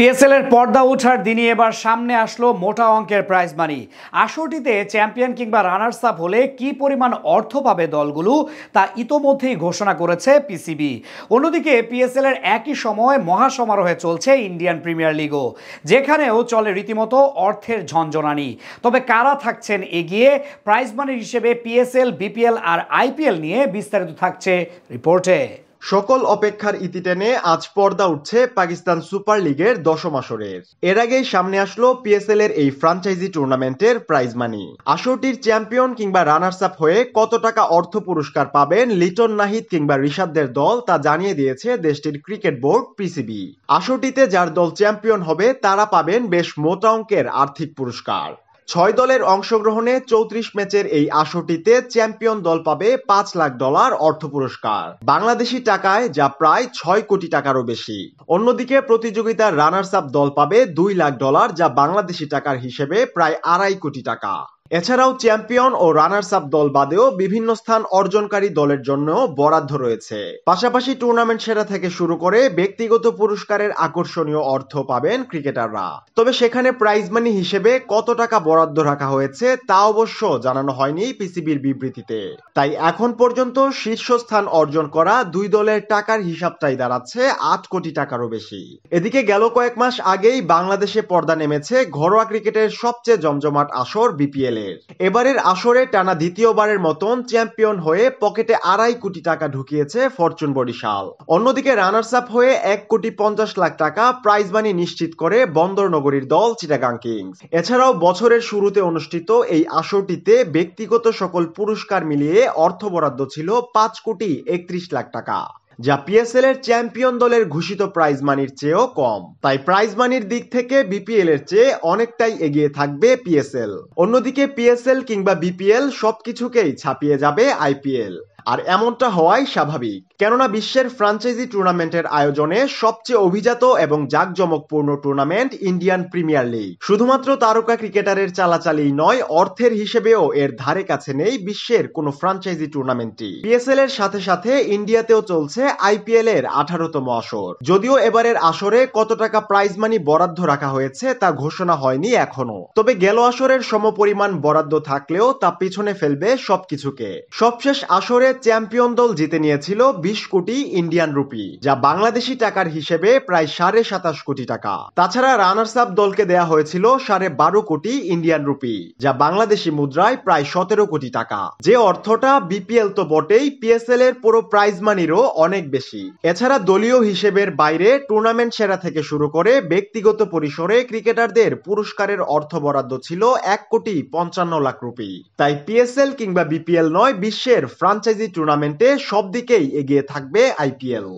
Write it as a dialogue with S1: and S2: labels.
S1: PSL এর পর্দা ওঠার দিনই এবার সামনে আসলো মোটা অঙ্কের প্রাইজ মানি। আসরটিতে চ্যাম্পিয়ন কিংবা রানার্স আপ হলে কি পরিমাণ অর্থ পাবে দলগুলো তা ইতোমধ্যেই ঘোষণা করেছে পিসিবি। অন্যদিকে পিএসএল এর একই সময় মহাসমারোহে চলছে ইন্ডিয়ান প্রিমিয়ার লিগও, যেখানেও চলে রীতিমতো অর্থের ঝনঝনানি। তবে কারা থাকছেন এগিয়ে প্রাইজ মানির হিসেবে পিএসএল, বিপিএল আর আইপিএল নিয়ে বিস্তারিত থাকছে রিপোর্টে।
S2: সকল অপেক্ষার ইতি টেনে আজ পর্দা উঠছে পাকিস্তান সুপার লিগের দশম আসরের। এর আগেই সামনে আসলো পিএসএল এর এই ফ্র্যাঞ্চাইজি টুর্নামেন্টের প্রাইজ মানি। আসরটির চ্যাম্পিয়ন কিংবা রানার্স আপ হয়ে কত টাকা অর্থ পুরস্কার পাবেন লিটন নাহিদ কিংবা রিশাদদের দল তা জানিয়ে দিয়েছে দেশটির ক্রিকেট বোর্ড পিসিবি। আসরটিতে যার দল চ্যাম্পিয়ন হবে তারা পাবেন বেশ মোটা অঙ্কের আর্থিক পুরস্কার। 6 দলের অংশগ্রহণে 34 ম্যাচের এই আসরটিতে চ্যাম্পিয়ন দল পাবে $5 লাখ অর্থ পুরস্কার, বাংলাদেশি টাকায় যা প্রায় 6 কোটি টাকারও বেশি। অন্যদিকে প্রতিযোগিতার রানার্স আপ দল পাবে $2 লাখ, যা বাংলাদেশি টাকার হিসেবে প্রায় 2.5 কোটি টাকা। এছাড়াও চ্যাম্পিয়ন ও রানার্স আপ দল বাদেও বিভিন্ন স্থান অর্জনকারী দলের জন্য বরাদ্দ রয়েছে। পাশাপাশি টুর্নামেন্ট সেরা থেকে শুরু করে ব্যক্তিগত পুরস্কারের আকর্ষণীয় অর্থ পাবেন ক্রিকেটাররা। তবে সেখানে প্রাইজ মানি হিসেবে কত টাকা বরাদ্দ রাখা হয়েছে তা অবশ্য জানানো হয়নি পিসিবির বিবৃতিতে। তাই এখন পর্যন্ত শীর্ষস্থান অর্জন করা দুই দলের টাকার হিসাবটাই দাঁড়াচ্ছে 8 কোটি টাকারও বেশি। এদিকে গেল কয়েক মাস আগেই বাংলাদেশে পর্দা নেমেছে ঘরোয়া ক্রিকেটের সবচেয়ে জমজমাট আসর বিপিএল। এবারের আসরে টানা দ্বিতীয়বারের মতন চ্যাম্পিয়ন হয়ে পকেটে 2.5 কোটি টাকা ঢুকিয়েছে ফরচুন বরিশাল। অন্যদিকে রানার্স আপ হয়ে 1.50 লাখ টাকা প্রাইজ মানি নিশ্চিত করে বন্দরনগরীর দল চিটাগাং কিংস। এছাড়াও বছরের শুরুতে অনুষ্ঠিত এই আসরটিতে ব্যক্তিগত সকল পুরস্কার মিলিয়ে অর্থ বরাদ্দ ছিল 5.31 লাখ টাকা, যা পিএসএল এর চ্যাম্পিয়ন দলের ঘোষিত প্রাইজ মানির চেয়েও কম। তাই প্রাইজ মানির দিক থেকে বিপিএল এর চেয়ে অনেকটাই এগিয়ে থাকবে পিএসএল। অন্যদিকে পিএসএল কিংবা বিপিএল সবকিছুকেই ছাপিয়ে যাবে আইপিএল, আর এমনটা হওয়াই স্বাভাবিক। কেননা বিশ্বের ফ্র্যাঞ্চাইজি টুর্নামেন্টের আয়োজনে সবচেয়ে অভিজাত এবং জাঁকজমকপূর্ণ টুর্নামেন্ট ইন্ডিয়ান প্রিমিয়ার লিগ শুধুমাত্র তারকা ক্রিকেটারের চালাচালিই নয়, অর্থের হিসেবেও এর ধারে কাছে নেই বিশ্বের কোনো ফ্র্যাঞ্চাইজি টুর্নামেন্টই। পিএসএল এর সাথে সাথে ইন্ডিয়াতেও চলছে আইপিএল এর 18তম আসর। যদিও এবারের আসরে কত টাকা প্রাইজ মানি বরাদ্দ রাখা হয়েছে তা ঘোষণা হয়নি এখনো। তবে গেল আসরের সমপরিমাণ বরাদ্দ থাকলেও তা পিছনে ফেলবে সবকিছুকে। সবশেষ আসরে চ্যাম্পিয়ন দল জিতে নিয়েছিল 20 কোটি ইন্ডিয়ান রুপি, যা বাংলাদেশি টাকার হিসেবে প্রায় 27.5 কোটি টাকা। তাছাড়া রানার্স আপ দলকে দেয়া হয়েছিল 12.5 কোটি ইন্ডিয়ান রুপি, যা বাংলাদেশি মুদ্রায় প্রায় 17 কোটি টাকা। যে অর্থটা বিপিএল তো বটেই, পিএসএল এর পুরো প্রাইজ মানিরও অনেক বেশি। এছাড়া দলীয় হিসেবের বাইরে টুর্নামেন্ট সেরা থেকে শুরু করে ব্যক্তিগত পরিসরে ক্রিকেটারদের পুরস্কারের অর্থ বরাদ্দ ছিল 1.55 লাখ রুপি। তাই পিএসএল কিংবা বিপিএল নয়, বিশ্বের ফ্র্যাঞ্চাইজি টুর্নামেন্টে সব দিকেই এগিয়ে থাকবে আইপিএল।